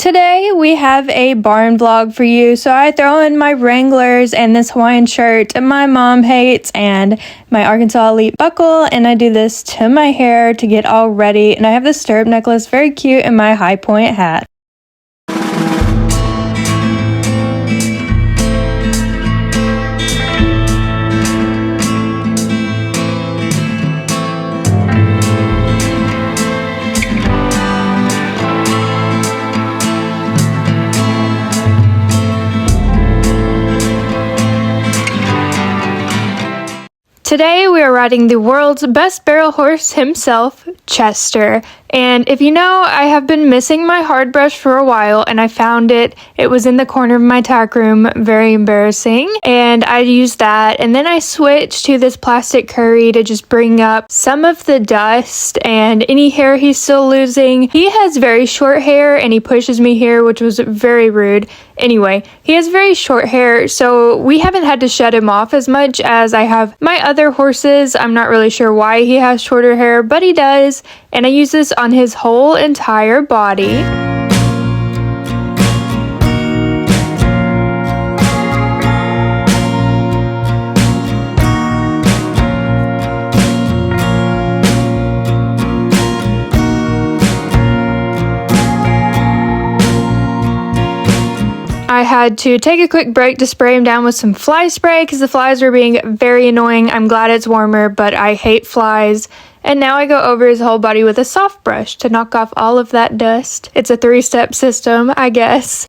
Today we have a barn vlog for you, so I throw in my Wranglers and this Hawaiian shirt my mom hates and my Arkansas Elite buckle, and I do this to my hair to get all ready, and I have this stirrup necklace, very cute, and my high point hat. Today we are riding the world's best barrel horse himself, Chester. And if you know, I have been missing my hard brush for a while and I found it. It was in the corner of my tack room, very embarrassing. And I used that, and then I switched to this plastic curry to just bring up some of the dust and any hair he's still losing. He has very short hair and he pushes me here, which was very rude. Anyway, he has very short hair, so we haven't had to shed him off as much as I have my other horses. I'm not really sure why he has shorter hair, but he does, and I use this on his whole entire body. I had to take a quick break to spray him down with some fly spray because the flies were being very annoying. I'm glad it's warmer, but I hate flies. And now I go over his whole body with a soft brush to knock off all of that dust. It's a 3-step system, I guess.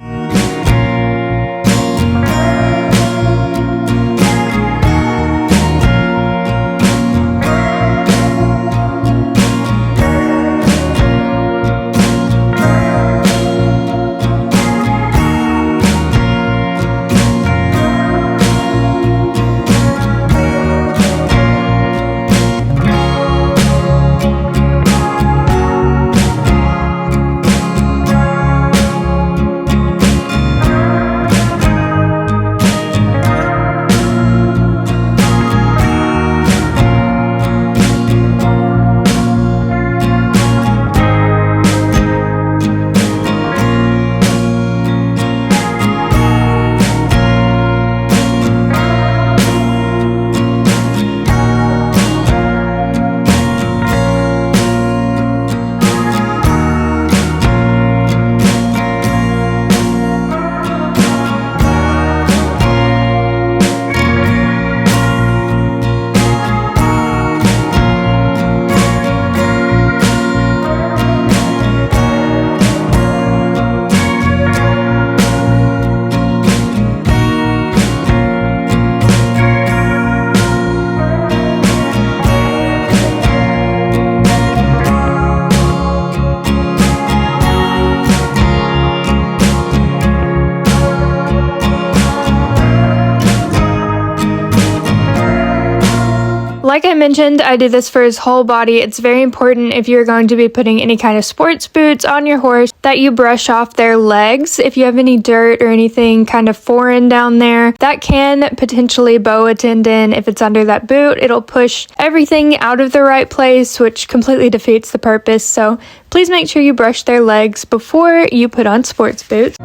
Like I mentioned, I do this for his whole body. It's very important if you're going to be putting any kind of sports boots on your horse that you brush off their legs. If you have any dirt or anything kind of foreign down there, that can potentially bow a tendon. If it's under that boot, it'll push everything out of the right place, which completely defeats the purpose. So please make sure you brush their legs before you put on sports boots.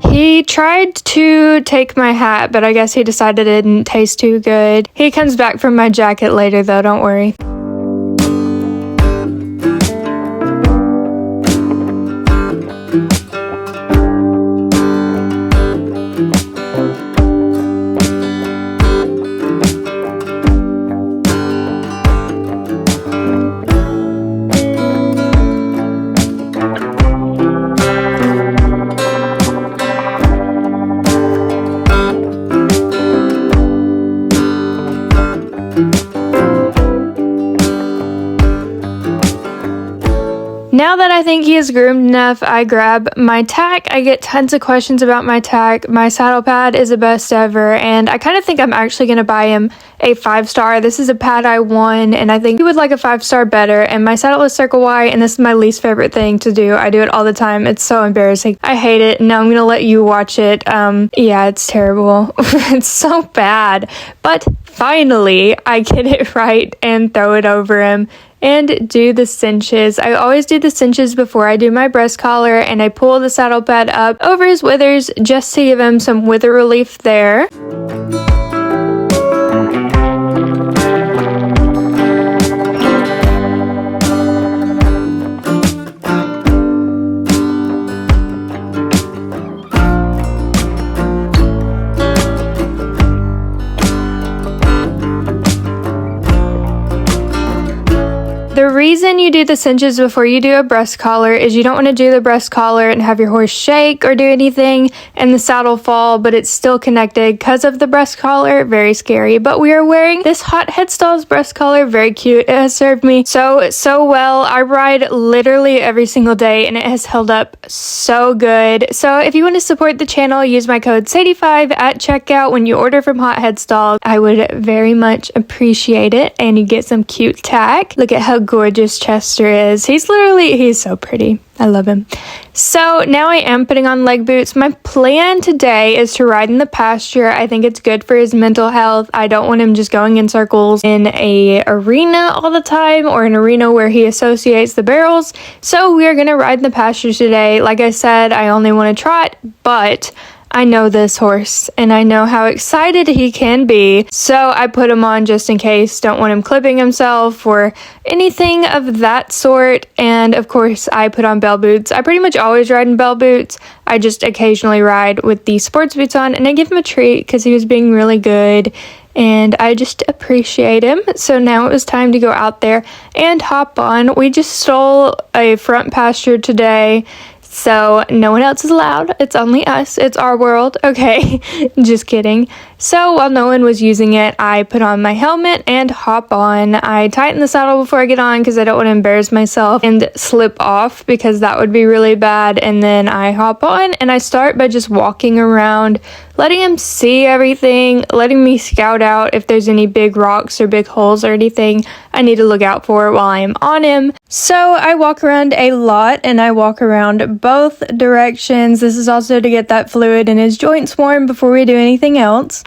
He tried to take my hat, but I guess he decided it didn't taste too good. He comes back from my jacket later though, don't worry. Now that I think he is groomed enough, I grab my tack. I get tons of questions about my tack. My saddle pad is the best ever, and I kind of think I'm actually going to buy him a 5-star. This is a pad I won, and I think he would like a 5-star better, and my saddle is Circle Y, and this is my least favorite thing to do. I do it all the time. It's so embarrassing. I hate it. Now I'm going to let you watch it. Yeah, it's terrible. It's so bad. But finally, I get it right and throw it over him and do the cinches. I always do the cinches before I do my breast collar, and I pull the saddle pad up over his withers just to give him some wither relief there. The reason you do the cinches before you do a breast collar is you don't want to do the breast collar and have your horse shake or do anything and the saddle fall, but it's still connected because of the breast collar. Very scary. But we are wearing this Hot Headstall's breast collar. Very cute. It has served me so well. I ride literally every single day and it has held up so good. So if you want to support the channel, use my code Sadie5 at checkout when you order from Hot Headstall. I would very much appreciate it, and you get some cute tack. Look at how gorgeous Chester is. He's so pretty. I love him. So now I am putting on leg boots. My plan today is to ride in the pasture. I think it's good for his mental health. I don't want him just going in circles in a arena all the time, or an arena where he associates the barrels. So we are going to ride in the pasture today. Like I said, I only want to trot, but I know this horse and I know how excited he can be, so I put him on just in case. Don't want him clipping himself or anything of that sort. And of course I put on bell boots. I pretty much always ride in bell boots. I just occasionally ride with the sports boots on, and I give him a treat because he was being really good and I just appreciate him. So now it was time to go out there and hop on. We just stole a front pasture today, so no one else is allowed. It's only us. It's our world. Okay, just kidding. So while no one was using it, I put on my helmet and hop on. I tighten the saddle before I get on because I don't want to embarrass myself and slip off, because that would be really bad. And then I hop on and I start by just walking around, letting him see everything, letting me scout out if there's any big rocks or big holes or anything I need to look out for while I am on him. So I walk around a lot, and I walk around both directions. This is also to get that fluid in his joints warm before we do anything else.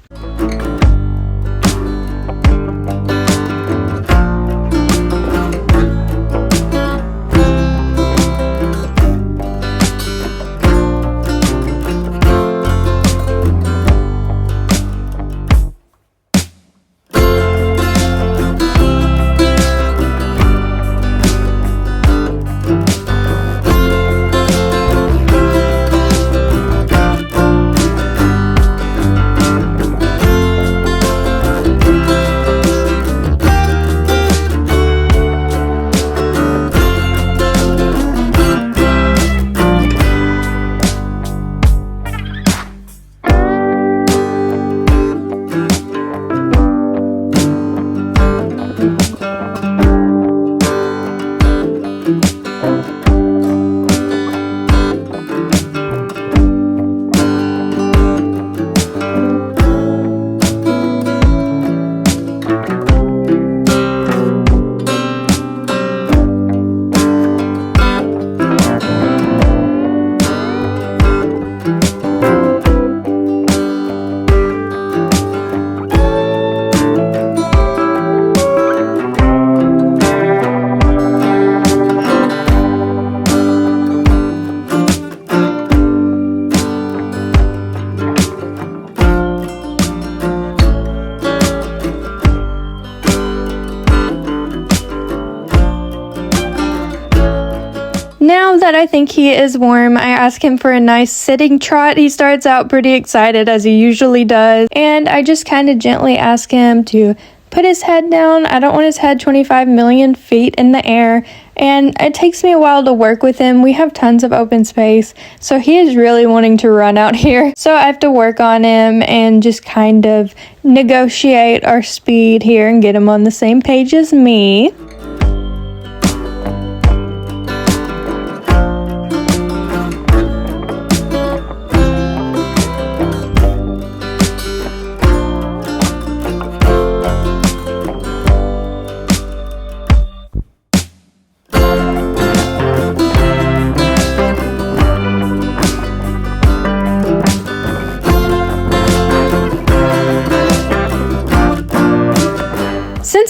Now that I think he is warm, I ask him for a nice sitting trot. He starts out pretty excited, as he usually does, and I just kind of gently ask him to put his head down. I don't want his head 25 million feet in the air, and it takes me a while to work with him. We have tons of open space, so he is really wanting to run out here. So I have to work on him and just kind of negotiate our speed here and get him on the same page as me.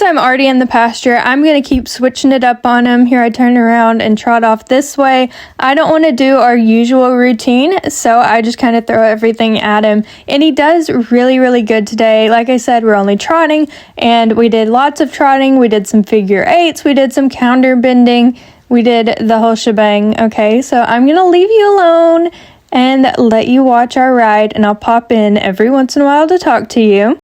I'm already in the pasture, I'm going to keep switching it up on him. Here I turn around and trot off this way. I don't want to do our usual routine, so I just kind of throw everything at him. And he does really, really good today. Like I said, we're only trotting, and we did lots of trotting. We did some figure eights. We did some counter bending. We did the whole shebang. Okay, so I'm going to leave you alone and let you watch our ride, and I'll pop in every once in a while to talk to you.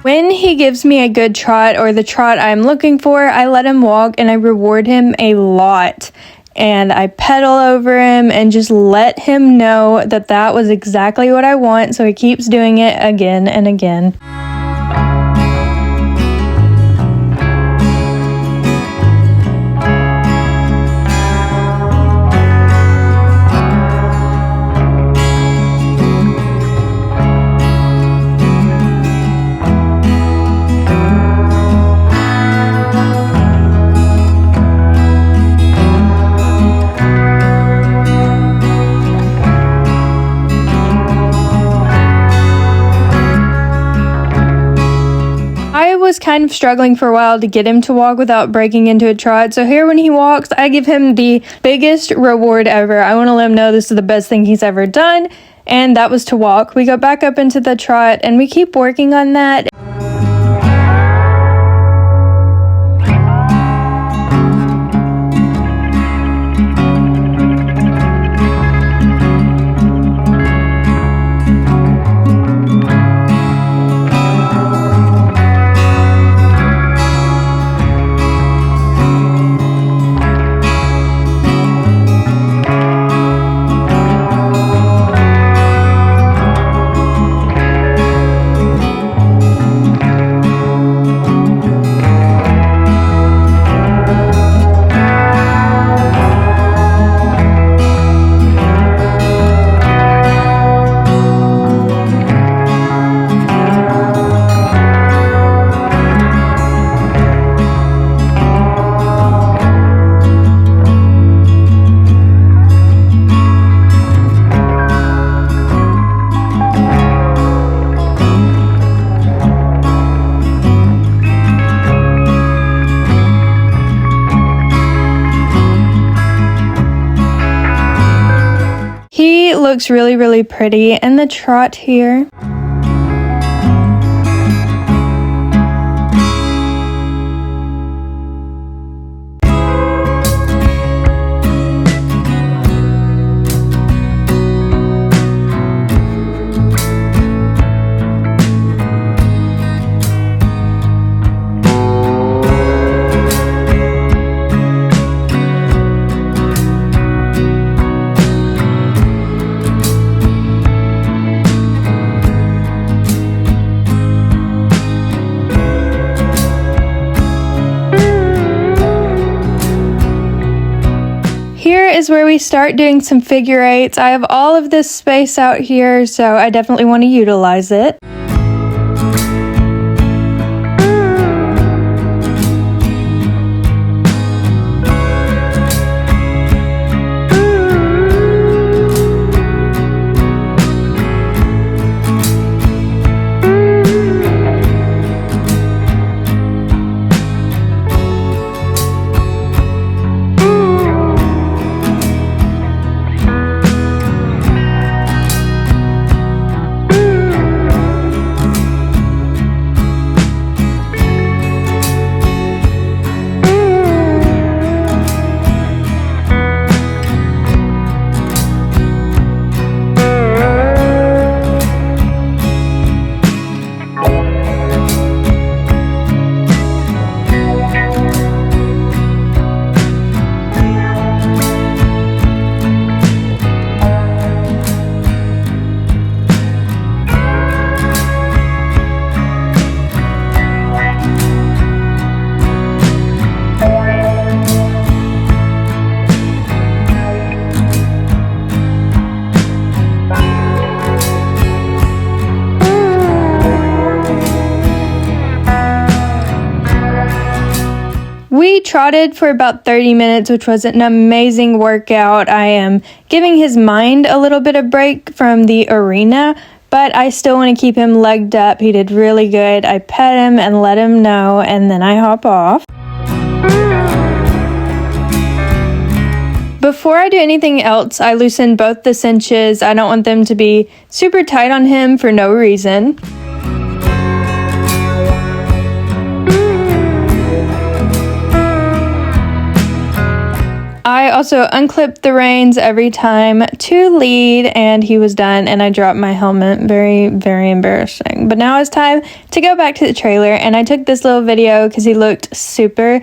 When he gives me a good trot or the trot I'm looking for, I let him walk and I reward him a lot. And I pedal over him and just let him know that that was exactly what I want, so he keeps doing it again and again. I was kind of struggling for a while to get him to walk without breaking into a trot. So here when he walks, I give him the biggest reward ever. I want to let him know this is the best thing he's ever done. And that was to walk. We go back up into the trot and we keep working on that. He looks really, really pretty in the trot here. Here is where we start doing some figure eights. I have all of this space out here, so I definitely want to utilize it. trotted for about 30 minutes, which was an amazing workout. I am giving his mind a little bit of break from the arena, but I still want to keep him legged up. He did really good. I pet him and let him know, and then I hop off. Before I do anything else, I loosen both the cinches. I don't want them to be super tight on him for no reason. I also unclipped the reins every time to lead, and he was done, and I dropped my helmet. Very, very embarrassing. But now it's time to go back to the trailer, and I took this little video because he looked super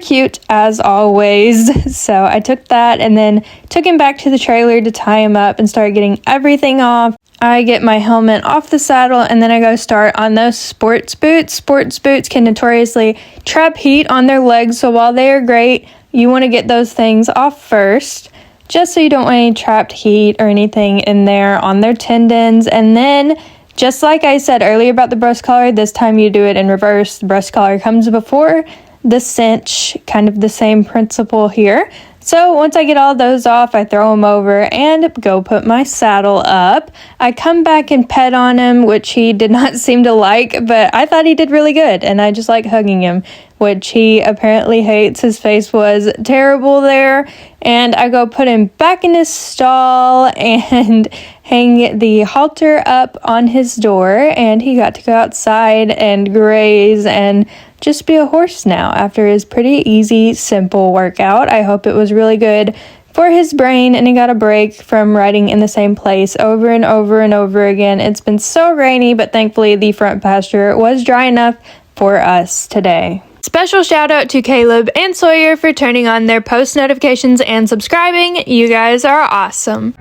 cute as always. So I took that and then took him back to the trailer to tie him up and start getting everything off. I get my helmet off the saddle, and then I go start on those sports boots. Sports boots can notoriously trap heat on their legs, so while they are great, you want to get those things off first, just so you don't want any trapped heat or anything in there on their tendons. And then, just like I said earlier about the breast collar, this time you do it in reverse. The breast collar comes before the cinch, kind of the same principle here. So once I get all those off, I throw them over and go put my saddle up. I come back and pet on him, which he did not seem to like, but I thought he did really good, and I just like hugging him, which he apparently hates. His face was terrible there, and I go put him back in his stall and hang the halter up on his door, and he got to go outside and graze and just be a horse now after his pretty easy, simple workout. I hope it was really good for his brain, and he got a break from riding in the same place over and over and over again. It's been so rainy, but thankfully the front pasture was dry enough for us today. Special shout out to Caleb and Sawyer for turning on their post notifications and subscribing. You guys are awesome.